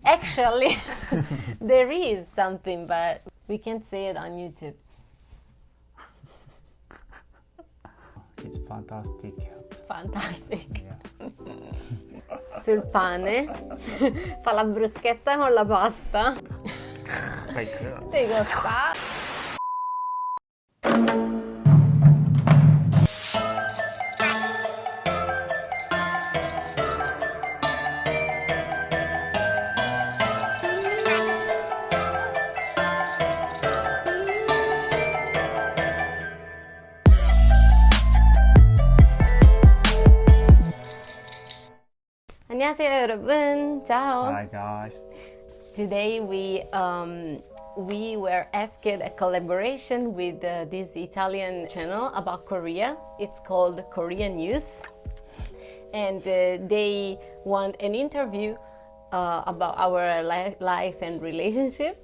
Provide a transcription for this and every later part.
Actually, there is something, but we can't say it on YouTube. It's fantastic. Fantastic. Yeah. Sul pane fa la bruschetta con la pasta. Like, Ti costa? 안녕하세요 여러분. Ciao. hi guys. Today we were asked a collaboration with this Italian channel about Korea. It's called Korean News, and they want an interview about our life and relationship.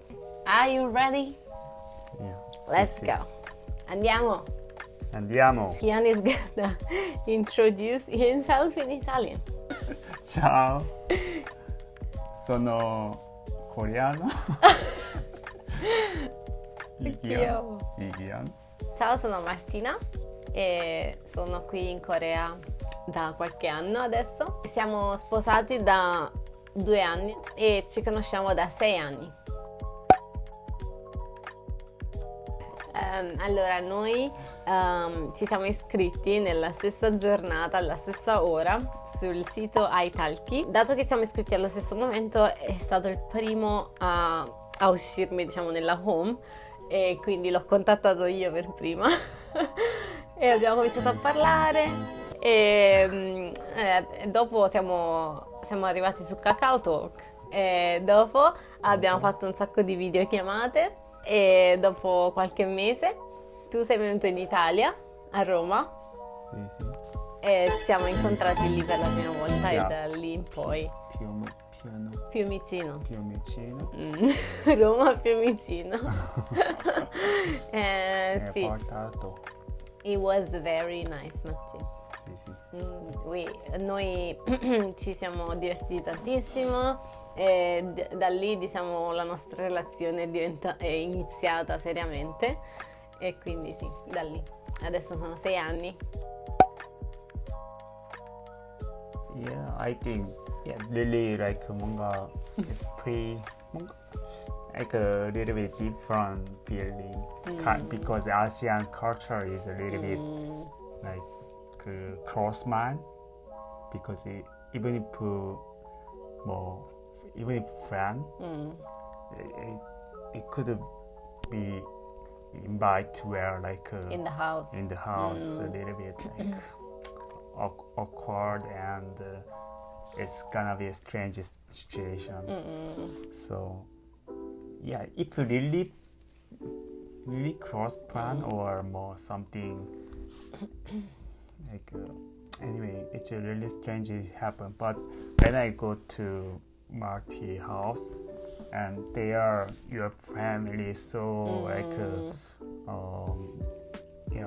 Are you ready? Yeah. Let's Sì, sì. go. Andiamo. Andiamo. Kian is gonna introduce himself in Italian. Ciao. Sono coreano. Anch'io. Igian. Ciao, sono Martina e sono qui in Corea da qualche anno adesso. Siamo sposati da 2 anni e ci conosciamo da 6 anni. Allora, noi ci siamo iscritti nella stessa giornata, alla stessa ora, sul sito italki. Dato che siamo iscritti allo stesso momento, è stato il primo a uscirmi, diciamo, nella home, e quindi l'ho contattato io per prima e abbiamo cominciato a parlare e dopo siamo arrivati su Kakao Talk e dopo abbiamo fatto un sacco di videochiamate e dopo qualche mese tu sei venuto in Italia, a Roma, Sì, sì. e ci siamo incontrati lì per la prima volta Yeah. e da lì in poi Fiumicino. Fiumicino. Roma Fiumicino. Sì, Portato. it was very nice, Matti. Sì, sì. Noi ci siamo divertiti tantissimo e da lì, diciamo, la nostra relazione è iniziata seriamente e quindi sì, da lì. Adesso sono 6 anni. Yeah, I think really like 뭔가 it's 뭔가 like a little bit different feeling because Asian culture is a little bit like cross-mind because even if even if friend it could be invite to where like In the house. a little bit like awkward and it's gonna be a strange situation. So yeah, if you really cross plan or more something like anyway, it's a really strange happen. But when I go to Marty house and they are your family so like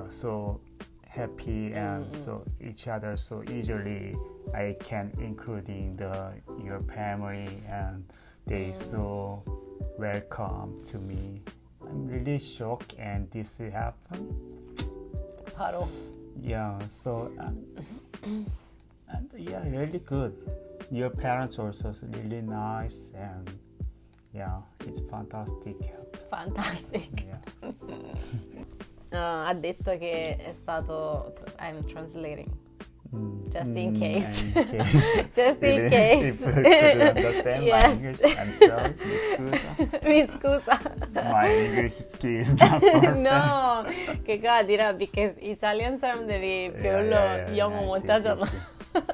so happy and so each other so easily I can including your family and they so welcome to me. I'm really shocked and this happened. 바로. Yeah, so and yeah, really good. Your parents also really nice and yeah, it's fantastic. Fantastic. Yeah. Ha detto che è stato, I'm translating, just in case. Just in If case. you couldn't understand Yes. my English, I'm sorry. Mi scusa. My English skill is not perfect. No, che cosa dirà? Because Italian 사람들이 별로 영어 못하잖아.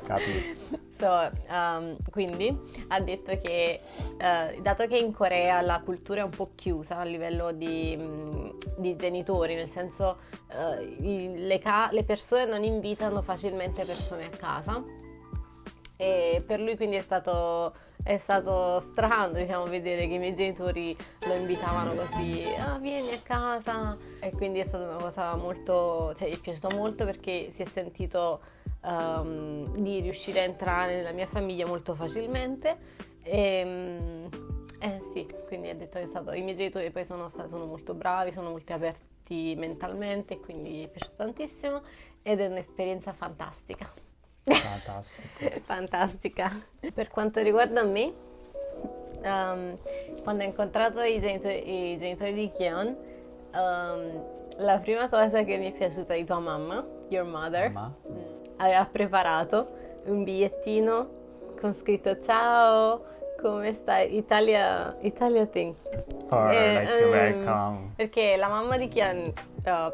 Capito. So, quindi ha detto che dato che in Corea la cultura è un po' chiusa a livello di genitori, nel senso le persone non invitano facilmente persone a casa e per lui quindi è stato strano, diciamo, vedere che i miei genitori lo invitavano così, vieni a casa, e quindi è stata una cosa molto, cioè gli è piaciuto molto perché si è sentito di riuscire a entrare nella mia famiglia molto facilmente Sì, quindi ha detto che i miei genitori poi sono molto bravi, sono molto aperti mentalmente, e quindi gli è piaciuto tantissimo ed è un'esperienza fantastica. Fantastico. Fantastica. Per quanto riguarda me, quando ho incontrato i genitori di Kian, la prima cosa che mi è piaciuta di tua mamma, your mother, aveva preparato un bigliettino con scritto ciao, come stai? Italia thing. Welcome. Perché la mamma di Kian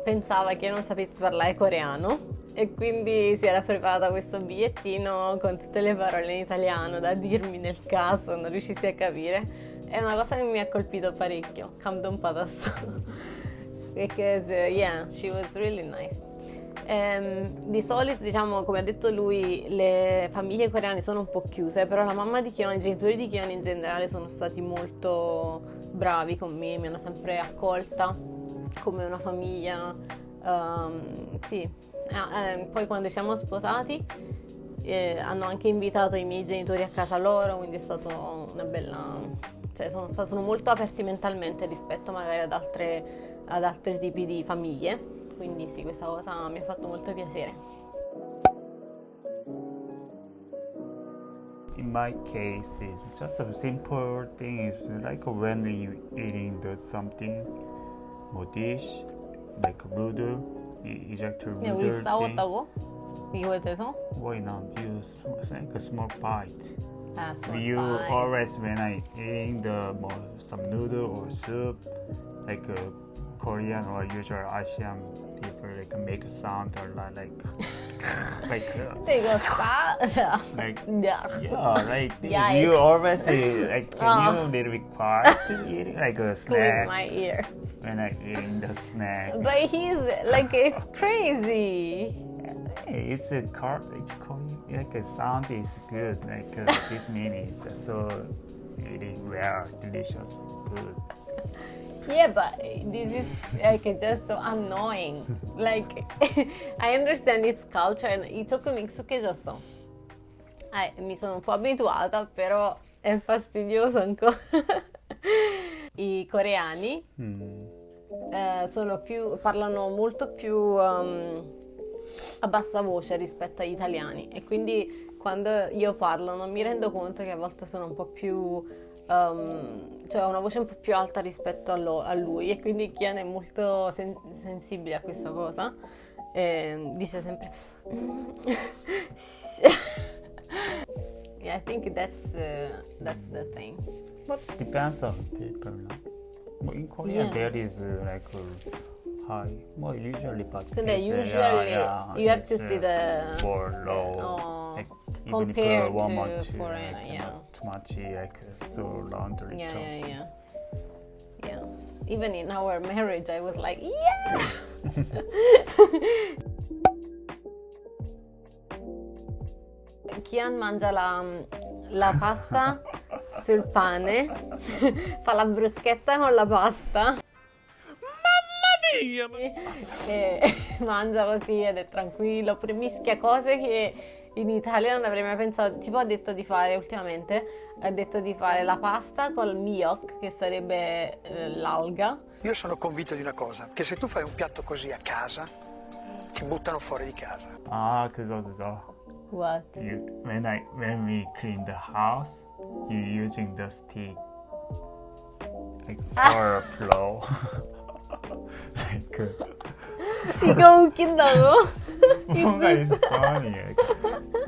pensava che io non sapessi parlare coreano e quindi si era preparata questo bigliettino con tutte le parole in italiano da dirmi nel caso non riuscissi a capire. È una cosa che mi ha colpito parecchio. 감동 받았어. Because yeah, she was really nice. Di solito, diciamo, come ha detto lui, le famiglie coreane sono un po' chiuse, però la mamma di Kion, i genitori di Kion in generale sono stati molto bravi con me, mi hanno sempre accolta come una famiglia. Sì. Poi quando siamo sposati hanno anche invitato i miei genitori a casa loro, quindi è stato una bella... cioè sono molto aperti mentalmente rispetto magari ad altri tipi di famiglie. Quindi sì, questa cosa mi ha fatto molto piacere. In my case, it's just a simple thing. It's like when you eating something, more dish, like noodle, exactly 우리 noodle thing. 싸웠다고? 이거에 대해서? Why not use like a small bite? Small You bite. always when I eating some noodle or soup, like a Korean or usual Asian people like make a sound or like 이거 싸? like Yeah. yeah like this. Yikes. You always like can you little bit quiet eating like a Clean snack my ear. when I eating the snack. But he's like, it's crazy. Hey, it's like a sound is good like this mini is so really rare, delicious, good. Yeah, but this is like just so annoying. Like, I understand its culture e 조금 익숙해졌어. Mi sono un po' abituata, però è fastidioso ancora. I coreani parlano molto più a bassa voce rispetto agli italiani e quindi quando io parlo non mi rendo conto che a volte sono un po' più cioè ho una voce un po' più alta rispetto a lui e quindi Kian è molto sensibile a questa cosa e dice sempre yeah, I think that's the thing. But depends on people. No? In Korea there is like a high, more usually, but 근데 it's, usually you have it's, to see the more low. Like, even if compared one to month, foreign, like, yeah. not too much like so laundry job. Yeah. Even in our marriage, I was like, yeah. Kian mangia la pasta sul pane, fa la bruschetta con la pasta. E mangia così ed è tranquillo, mischia cose che in Italia non avrei mai pensato. Tipo ha detto di fare ultimamente, ha detto di fare la pasta col miok, che sarebbe l'alga. Io sono convinto di una cosa, che se tu fai un piatto così a casa, ti buttano fuori di casa. Ah, 그거. What? When we clean the house, you using the stick like for a flow. Like 이거 웃긴다고? 뭔가 is funny.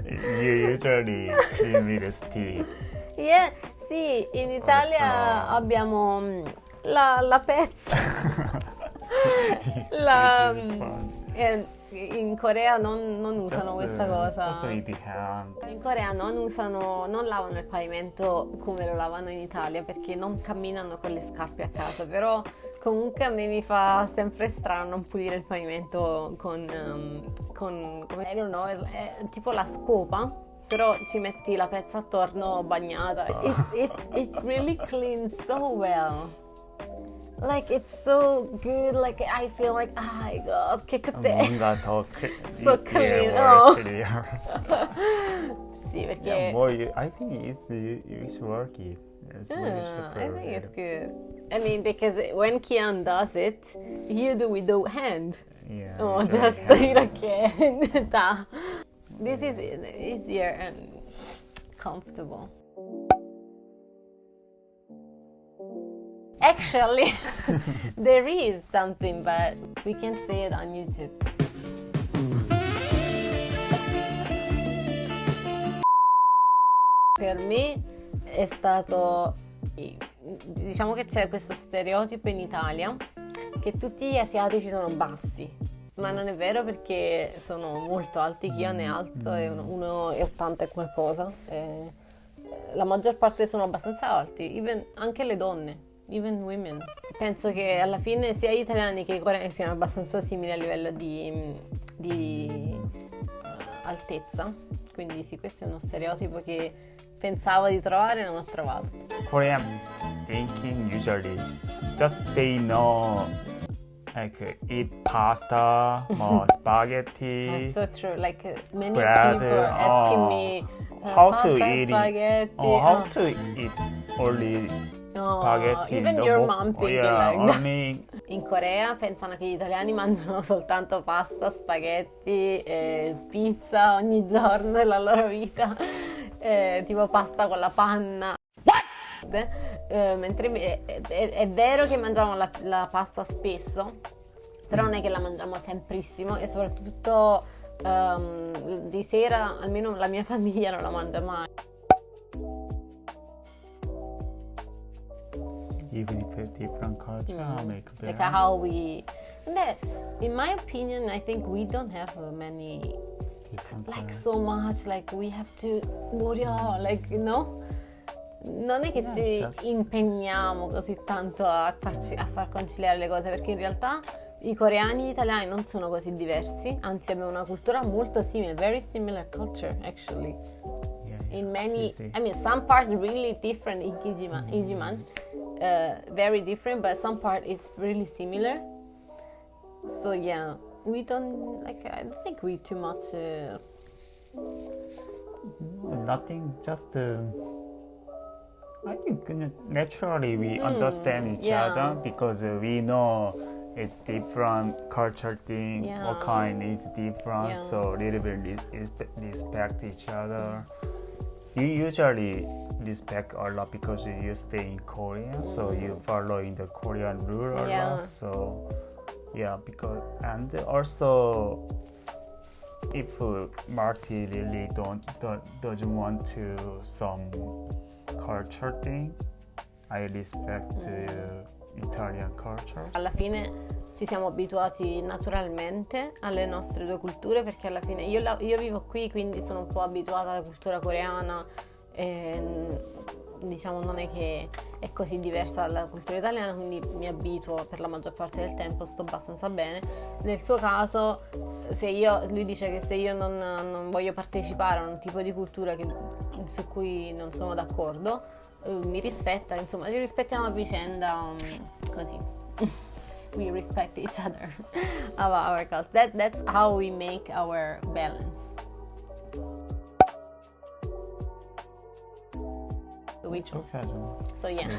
You usually clean with a stick. Yeah, sì, in Italia abbiamo la pezza. In Corea non usano questa cosa. In Corea non lavano il pavimento come lo lavano in Italia perché non camminano con le scarpe a casa, però comunque a me mi fa sempre strano non pulire il pavimento con I don't know, è tipo la scopa, però ci metti la pezza attorno bagnata. It really cleans so well. Like it's so good, like I feel like my god, che cos'è? 뭔가 더 So clean. clear. Sì, perché Yeah, more. I think it's working. It's really I think it's super. good. I mean, because when Kian does it, you do with the hand. Yeah. Oh, usually just hand. 이렇게 다. This is easier and comfortable. Actually, there is something, but we can't see it on YouTube. Per me è stato, diciamo che c'è questo stereotipo in Italia che tutti gli asiatici sono bassi, ma non è vero perché sono molto alti. Kian è alto, è 1,80 e qualcosa. La maggior parte sono abbastanza alti, anche le donne, even women. Penso che alla fine sia gli italiani che i coreani siano abbastanza simili a livello di altezza, quindi sì, questo è uno stereotipo che pensavo di trovare e non ho trovato. Korean thinking usually just they know like eat pasta or spaghetti. That's so true. Like many bread, people asking me how pasta, to eat spaghetti. how to eat only spaghetti. Even in the your wok- mom thinking yeah, like that. only In Corea pensano che gli italiani mangiano soltanto pasta, spaghetti, pizza ogni giorno della loro vita, tipo pasta con la panna. Mentre è vero che mangiamo la pasta spesso, però non è che la mangiamo semprissimo, e soprattutto di sera, almeno la mia famiglia non la mangia mai. even if it's different culture, make Like balance. how we, in my opinion, I think we don't have many, Different like culture. so much, like we have to, like, no? Non è che Yeah, ci just- impegniamo così tanto a far conciliare le cose, perché in realtà i coreani e gli italiani non sono così diversi, anzi abbiamo una cultura molto simile, very similar culture actually. Yeah, In yeah, many, sì, sì. I mean, some part really different in Ijiman, very different, but some part is really similar. So yeah, we don't, like, I don't think we too much, Nothing, just I think naturally we understand each yeah. other because we know it's different culture thing, Yeah. what kind is different, Yeah. so little bit respect each other. You usually respect a lot because you stay in Korea, so you follow in the Korean rule a Yeah. lot. So yeah, because and also if Marty really doesn't want to some culture thing, I respect Italian culture. alla fine ci siamo abituati naturalmente alle nostre due culture, perché alla fine io vivo qui, quindi sono un po' abituata alla cultura coreana, e, diciamo non è che è così diversa dalla cultura italiana, quindi mi abituo per la maggior parte del tempo, sto abbastanza bene. Nel suo caso, lui dice che se io non voglio partecipare a un tipo di cultura su cui non sono d'accordo, mi rispetta, insomma ci rispettiamo a vicenda, così. We respect each other about our culture. That's how we make our balance. Which one? 그렇게 하죠. So yeah,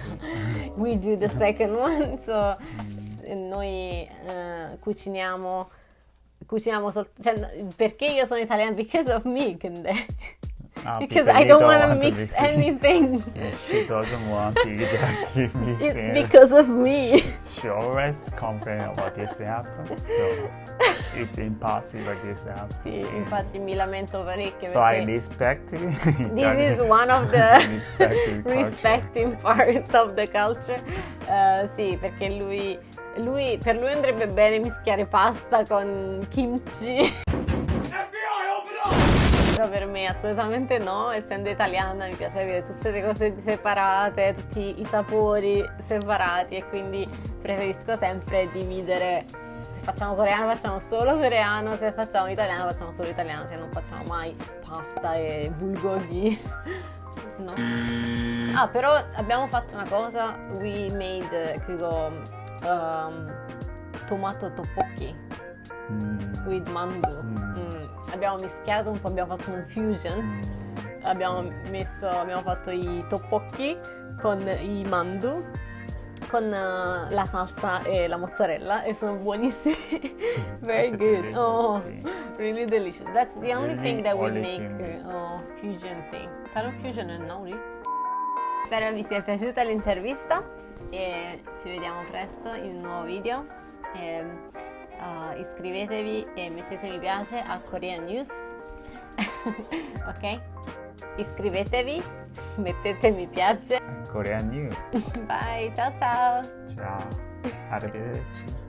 we do the second one. So noi cuciniamo cioè, perché io sono italiana? Because of me, 근데. Because I you don't want to want mix mix it. anything. She doesn't want to exactly mix It's it. because of me. She always complain about this happens, so it's impossible this happens. Sì, infatti mi lamento parecchio So I perché respect it. this is one of the Respecting culture. respecting parts of the culture. Sì, perché per lui andrebbe bene mischiare pasta con kimchi. Però per me assolutamente no, essendo italiana mi piace avere tutte le cose separate, tutti i sapori separati, e quindi preferisco sempre dividere. Se facciamo coreano facciamo solo coreano, se facciamo italiano facciamo solo italiano, cioè non facciamo mai pasta e bulgogi. No. Ah, però abbiamo fatto una cosa, we made 그거 tomato tteokbokki with mango. Abbiamo mischiato un po', abbiamo fatto un fusion abbiamo fatto i tteokbokki con i mandu, con la salsa e la mozzarella e sono buonissimi. Very That's good. really Oh, tasty. really delicious. That's the only Really thing that we quality make. meat. Fusion thing. Taro fusion and nori. Spero vi sia piaciuta l'intervista e ci vediamo presto in un nuovo video. Iscrivetevi e mettete mi piace a Korean News. Ok? Iscrivetevi, mettete mi piace. Korean News. Bye, ciao ciao. Ciao. Arrivederci.